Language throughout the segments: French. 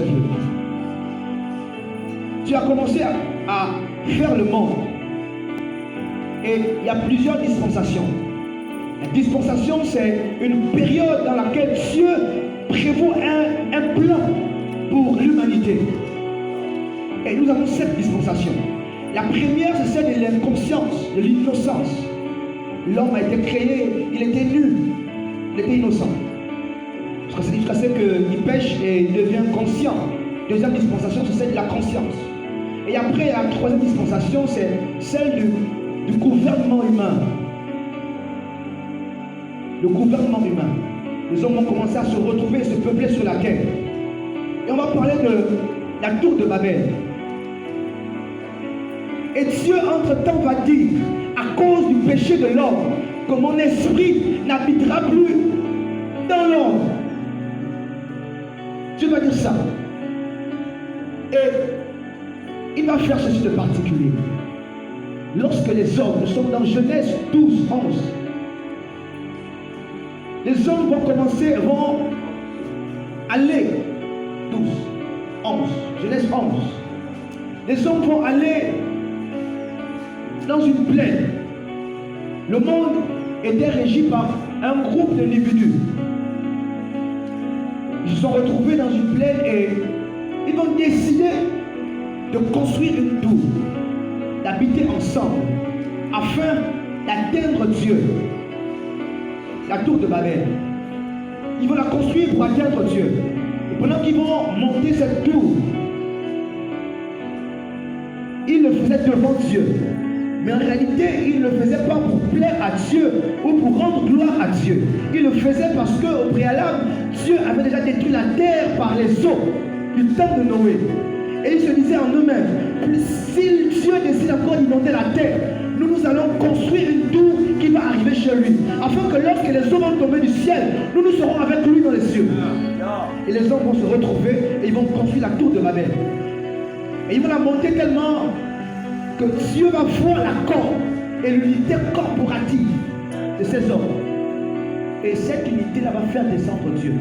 Dieu. Tu as commencé à faire le monde. Et il y a plusieurs dispensations. La dispensation, c'est une période dans laquelle Dieu prévoit un plan pour l'humanité. Et nous avons 7 dispensations. La première, c'est celle de l'inconscience, de l'innocence. L'homme a été créé, il était nul, il était innocent. Jusqu'à ce qu'il pêche et il devient conscient. Deuxième dispensation, c'est celle de la conscience. Et après, la troisième dispensation, c'est celle du gouvernement humain. Le gouvernement humain. Les hommes vont commencer à se retrouver et se peupler sur la terre. Et on va parler de la tour de Babel. Et Dieu, entre-temps, va dire, à cause du péché de l'homme, que mon esprit n'habitera plus dans l'homme. Dieu va dire ça. Et il va faire ceci de particulier. Lorsque les hommes, nous sommes dans Genèse 12, 11, les hommes vont aller, 12, 11, Genèse 11, les hommes vont aller dans une plaine. Le monde était régi par un groupe d'individus. Ils se sont retrouvés dans une plaine et ils vont décider de construire une tour, d'habiter ensemble, afin d'atteindre Dieu. La tour de Babel. Ils vont la construire pour atteindre Dieu. Et pendant qu'ils vont monter cette tour, ils le faisaient devant Dieu. Mais en réalité, ils ne le faisaient pas pour plaire à Dieu ou pour rendre gloire à Dieu. Ils le faisaient parce qu'au préalable, Dieu avait déjà détruit la terre par les eaux du temps de Noé. Et ils se disaient en eux-mêmes, si Dieu décide encore d'inonder la terre, nous allons construire une tour qui va arriver chez lui, afin que lorsque les eaux vont tomber du ciel, nous serons avec lui dans les cieux. Et les hommes vont se retrouver et ils vont construire la tour de Babel. Et ils vont la monter tellement que Dieu va voir l'accord et l'unité corporative de ces hommes. Et cette unité-là va faire descendre Dieu.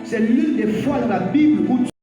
C'est l'une des fois dans la Bible où